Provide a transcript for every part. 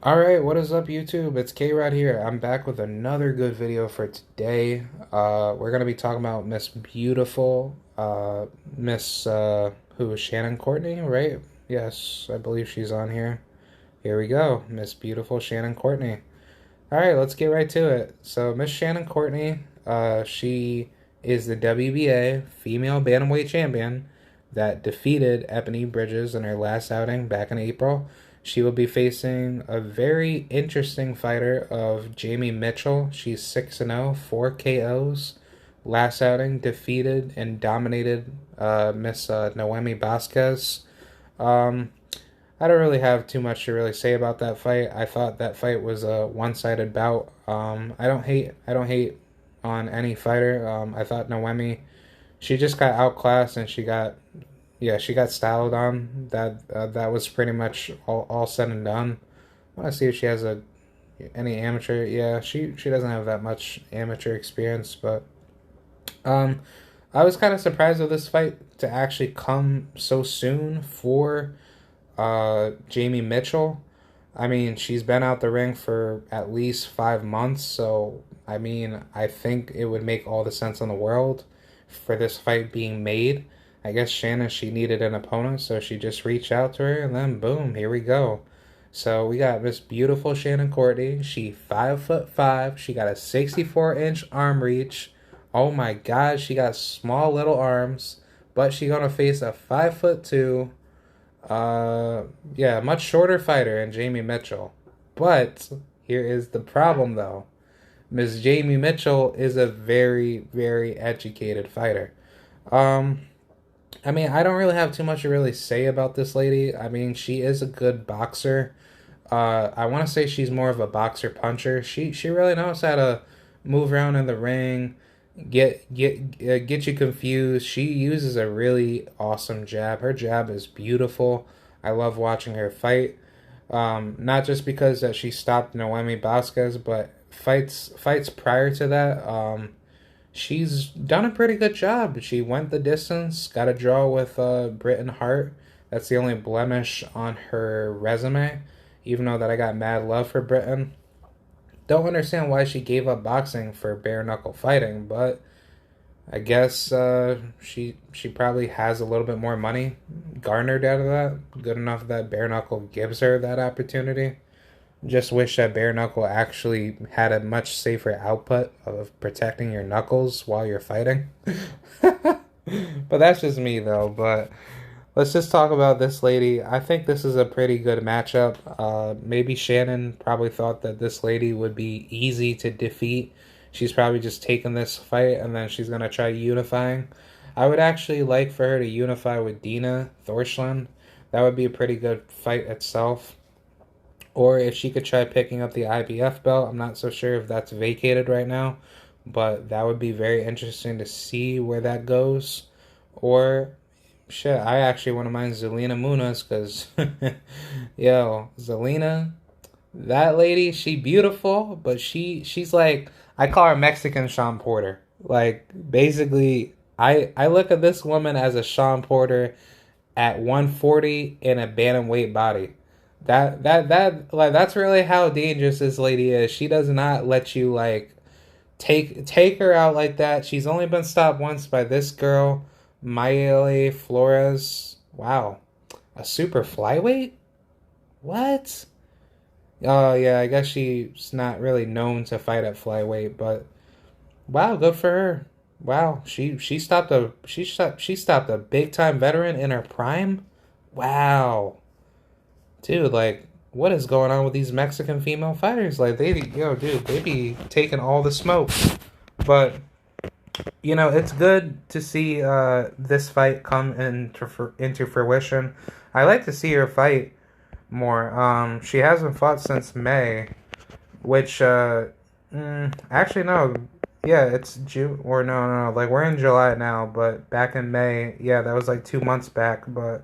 Alright, what is up YouTube? It's K-Rod here. I'm back with another good video for today. We're gonna be talking about Miss Beautiful, Miss, who is Shannon Courtenay, right? Yes, I believe she's on here. Here we go, Miss Beautiful Shannon Courtenay. Alright, let's get right to it. So, Miss Shannon Courtenay, she is the WBA female bantamweight champion that defeated Ebony Bridges in her last outing back in April. She will be facing a very interesting fighter of Jaime Mitchell. She's 6-0, 4 KOs. Last outing, defeated and dominated Miss Noemi Vasquez. Um, I don't really have too much to really say about that fight. I thought that fight was a one-sided bout. I don't hate on any fighter. I thought Noemi, she just got outclassed and she got styled on. That was pretty much all said and done. I want to see if she has any amateur. Yeah, she doesn't have that much amateur experience, but um, I was kind of surprised with this fight to actually come so soon for Jaime Mitchell. I mean, she's been out the ring for at least 5 months, so I mean, I think it would make all the sense in the world for this fight being made. I guess Shannon, she needed an opponent, so she just reached out to her, and then boom, here we go. So we got Miss Beautiful Shannon Courtney. She 5'5". She got a 64-inch arm reach. Oh my God, she got small little arms, but she gonna face a 5'2". Yeah, much shorter fighter in Jaime Mitchell. But here is the problem though. Miss Jaime Mitchell is a very, very educated fighter. Um, I mean, I don't really have too much to really say about this lady. I mean, she is a good boxer. I want to say she's more of a boxer puncher. She really knows how to move around in the ring, get you confused. She uses a really awesome jab. Her jab is beautiful. I love watching her fight. Not just because that she stopped Noemi Vasquez, but fights prior to that. She's done a pretty good job. She went the distance, got a draw with Britain Hart. That's the only blemish on her resume, even though that I got mad love for Britain. Don't understand why she gave up boxing for bare knuckle fighting, but I guess she probably has a little bit more money garnered out of that. Good enough that bare knuckle gives her that opportunity. Just wish that bare knuckle actually had a much safer output of protecting your knuckles while you're fighting. But that's just me though. But let's just talk about this lady. I think this is a pretty good matchup. Maybe Shannon probably thought that this lady would be easy to defeat. She's probably just taking this fight and then she's gonna try unifying. I would actually like for her to unify with Dina Thorschland. That would be a pretty good fight itself. Or if she could try picking up the IBF belt. I'm not so sure if that's vacated right now, but that would be very interesting to see where that goes. Or shit, I actually want to mind Zelina Munoz because, yo, Zelina, that lady, she beautiful, but she's like, I call her Mexican Sean Porter. Like basically, I look at this woman as a Sean Porter at 140 in a bantamweight body. That like that's really how dangerous this lady is. She does not let you like take her out like that. She's only been stopped once by this girl, Mayele Flores. Wow, a super flyweight? What? Oh yeah, I guess she's not really known to fight at flyweight, but wow, good for her. Wow, she stopped a big time veteran in her prime. Wow, dude, like, what is going on with these Mexican female fighters? Like, dude, they be taking all the smoke. But it's good to see this fight come into fruition. I like to see her fight more. She hasn't fought since May, which actually no, yeah, it's June or no, like we're in July now, but back in May, yeah, that was like 2 months back, but.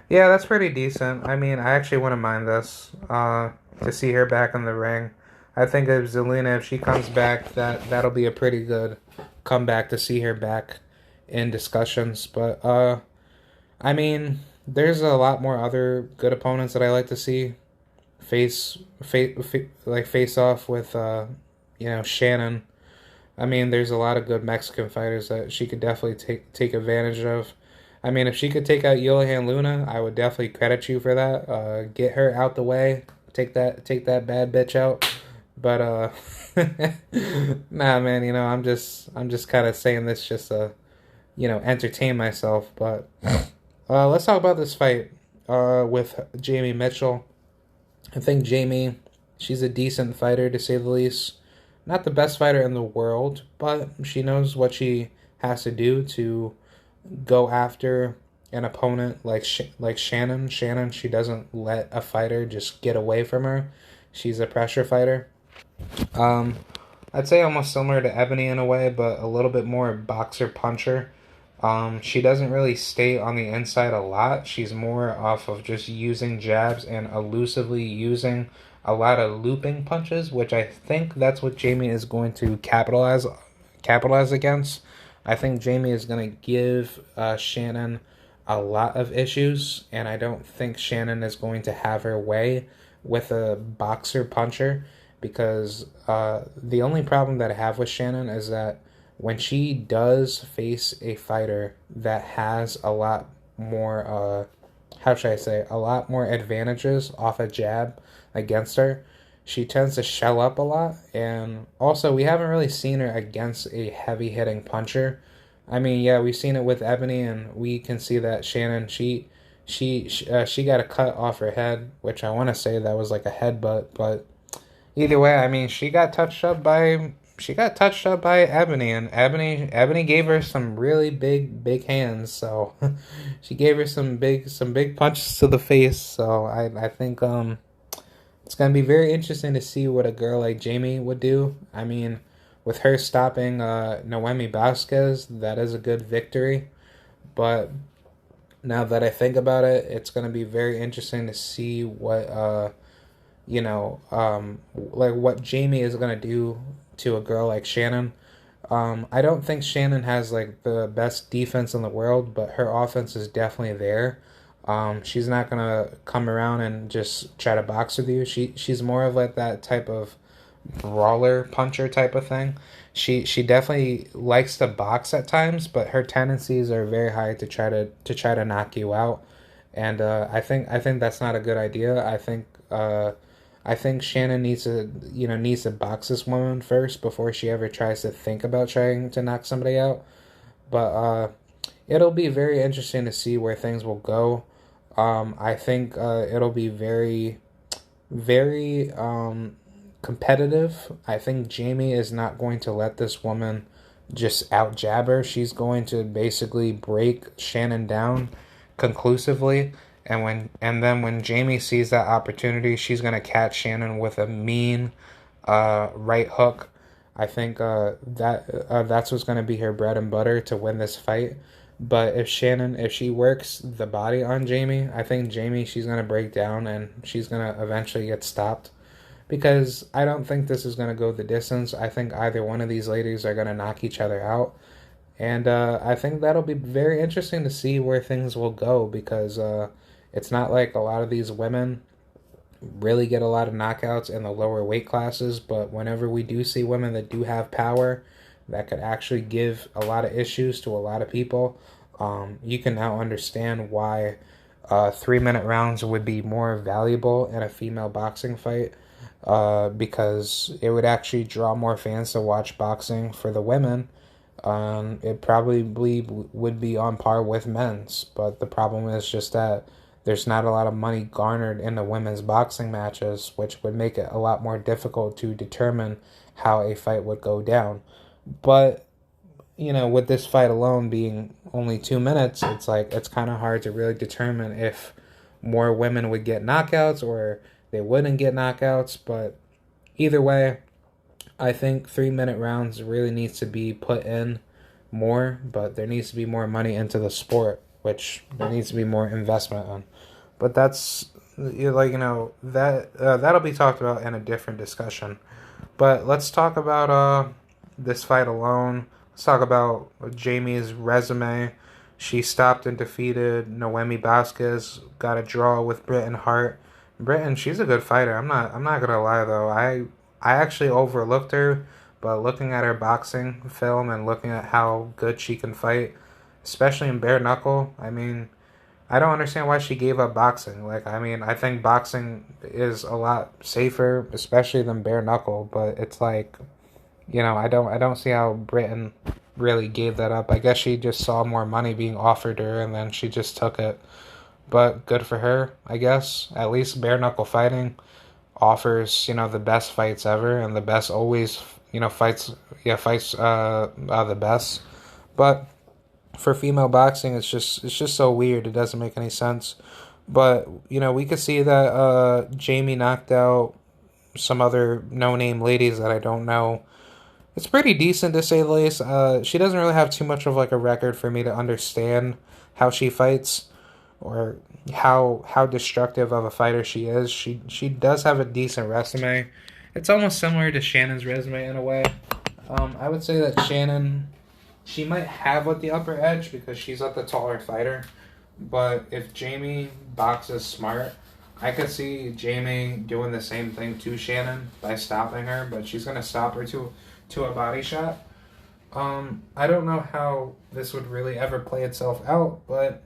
Yeah, that's pretty decent. I mean, I actually wouldn't mind this. To see her back in the ring. I think if Zelina, if she comes back, that'll be a pretty good comeback to see her back in discussions. But I mean, there's a lot more other good opponents that I like to see face off with Shannon. I mean, there's a lot of good Mexican fighters that she could definitely take advantage of. I mean, if she could take out Johan Luna, I would definitely credit you for that. Get her out the way. Take that bad bitch out. But nah, man. I'm just kind of saying this just to entertain myself. But let's talk about this fight with Jamie Mitchell. I think Jaime, she's a decent fighter to say the least. Not the best fighter in the world, but she knows what she has to do to go after an opponent like Shannon. Shannon, she doesn't let a fighter just get away from her. She's a pressure fighter. Um, I'd say almost similar to Ebony in a way, but a little bit more boxer puncher. She doesn't really stay on the inside a lot. She's more off of just using jabs and elusively using a lot of looping punches, which I think that's what Jaime is going to capitalize against. I think Jaime is going to give Shannon a lot of issues, and I don't think Shannon is going to have her way with a boxer puncher because the only problem that I have with Shannon is that when she does face a fighter that has a lot more, how should I say, a lot more advantages off a jab against her, she tends to shell up a lot. And also, we haven't really seen her against a heavy hitting puncher. I mean, yeah, we've seen it with Ebony, and we can see that Shannon, she got a cut off her head, which I want to say that was like a headbutt, but either way, I mean, she got touched up by Ebony, and Ebony gave her some really big hands. So she gave her some big punches to the face. So I think it's gonna be very interesting to see what a girl like Jaime would do. I mean, with her stopping Noemi Vasquez, that is a good victory. But now that I think about it, it's gonna be very interesting to see what like what Jaime is gonna do to a girl like Shannon. I don't think Shannon has like the best defense in the world, but her offense is definitely there. She's not gonna come around and just try to box with you. She's more of like that type of brawler puncher type of thing. She definitely likes to box at times, but her tendencies are very high to try to knock you out. And I think that's not a good idea. I think Shannon needs to box this woman first before she ever tries to think about trying to knock somebody out. But it'll be very interesting to see where things will go. I think it'll be very, very competitive. I think Jaime is not going to let this woman just out jab her. She's going to basically break Shannon down conclusively. And then when Jaime sees that opportunity, she's gonna catch Shannon with a mean right hook. I think that's what's gonna be her bread and butter to win this fight. But if she works the body on Jaime, I think Jaime she's gonna break down and she's gonna eventually get stopped. Because I don't think this is gonna go the distance. I think either one of these ladies are gonna knock each other out. And I think that'll be very interesting to see where things will go because it's not like a lot of these women really get a lot of knockouts in the lower weight classes, but whenever we do see women that do have power that could actually give a lot of issues to a lot of people, you can now understand why 3-minute rounds would be more valuable in a female boxing fight because it would actually draw more fans to watch boxing for the women. It probably would be on par with men's, but the problem is just that there's not a lot of money garnered in the women's boxing matches, which would make it a lot more difficult to determine how a fight would go down. But, with this fight alone being only 2 minutes, it's kind of hard to really determine if more women would get knockouts or they wouldn't get knockouts. But either way, I think 3-minute rounds really needs to be put in more, but there needs to be more money into the sport, which there needs to be more investment on. But that's that'll be talked about in a different discussion. But let's talk about this fight alone. Let's talk about Jaime's resume. She stopped and defeated Noemi Vasquez, got a draw with Britain Hart, Britain, she's a good fighter. I'm not gonna lie though. I actually overlooked her, but looking at her boxing film and looking at how good she can fight, especially in bare knuckle, I mean, I don't understand why she gave up boxing. Like, I mean, I think boxing is a lot safer, especially than bare knuckle, but it's like, I don't see how Britain really gave that up. I guess she just saw more money being offered her and then she just took it. But good for her, I guess. At least bare knuckle fighting offers, the best fights ever, and the best always, fights the best. But for female boxing, it's just so weird. It doesn't make any sense. But we could see that Jamie knocked out some other no name ladies that I don't know. It's pretty decent to say the least. She doesn't really have too much of like a record for me to understand how she fights or how destructive of a fighter she is. She does have a decent resume. It's almost similar to Shannon's resume in a way. I would say that Shannon, she might have the upper edge because she's the taller fighter. But if Jaime boxes smart, I could see Jaime doing the same thing to Shannon by stopping her, but she's gonna stop her to a body shot. I don't know how this would really ever play itself out, but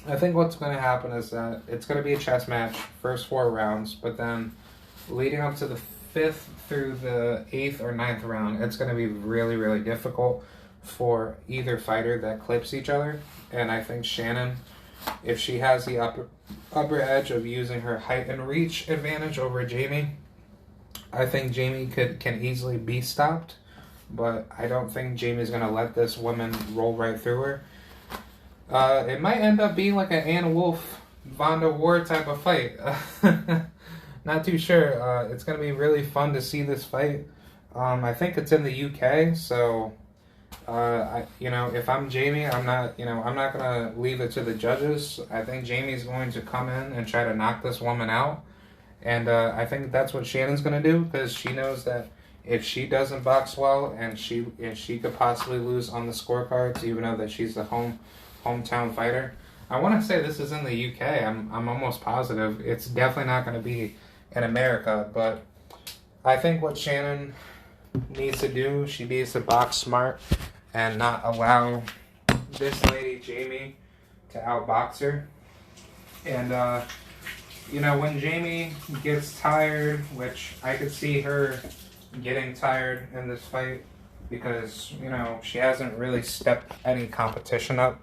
I think what's going to happen is that it's going to be a chess match, first 4 rounds, but then leading up to the 5th through the 8th or 9th round, it's going to be really, really difficult for either fighter that clips each other. And I think Shannon, if she has the upper edge of using her height and reach advantage over Jaime, I think Jaime can easily be stopped. But I don't think Jamie's going to let this woman roll right through her. It might end up being like an Ann Wolf, Vonda Ward type of fight. Not too sure. It's gonna be really fun to see this fight. I think it's in the UK, so if I'm Jaime, I'm not gonna leave it to the judges. I think Jamie's going to come in and try to knock this woman out, and I think that's what Shannon's gonna do because she knows that if she doesn't box well and she could possibly lose on the scorecards, even though that she's the hometown fighter. I want to say this is in the UK. I'm almost positive. It's definitely not going to be in America, but I think what Shannon needs to do, she needs to box smart and not allow this lady, Jaime, to outbox her. And, when Jaime gets tired, which I could see her getting tired in this fight because, she hasn't really stepped any competition up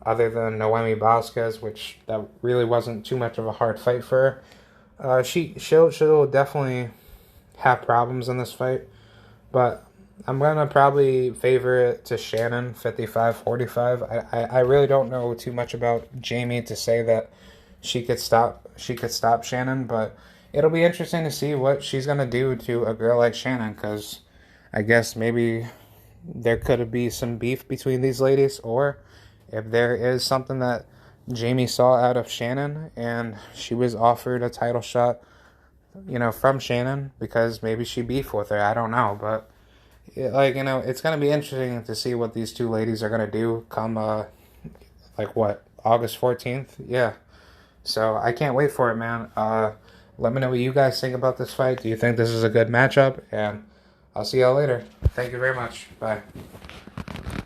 other than Noemi Vasquez, which that really wasn't too much of a hard fight for her. She'll definitely have problems in this fight, but I'm gonna probably favor it to Shannon 55-45. I really don't know too much about Jaime to say that she could stop Shannon, but it'll be interesting to see what she's gonna do to a girl like Shannon, because I guess maybe there could be some beef between these ladies, or if there is something that Jaime saw out of Shannon and she was offered a title shot, from Shannon because maybe she beefed with her. I don't know, but it's gonna be interesting to see what these two ladies are gonna do come August 14th. Yeah, so I can't wait for it, man. Let me know what you guys think about this fight. Do you think this is a good matchup? And I'll see y'all later. Thank you very much. Bye.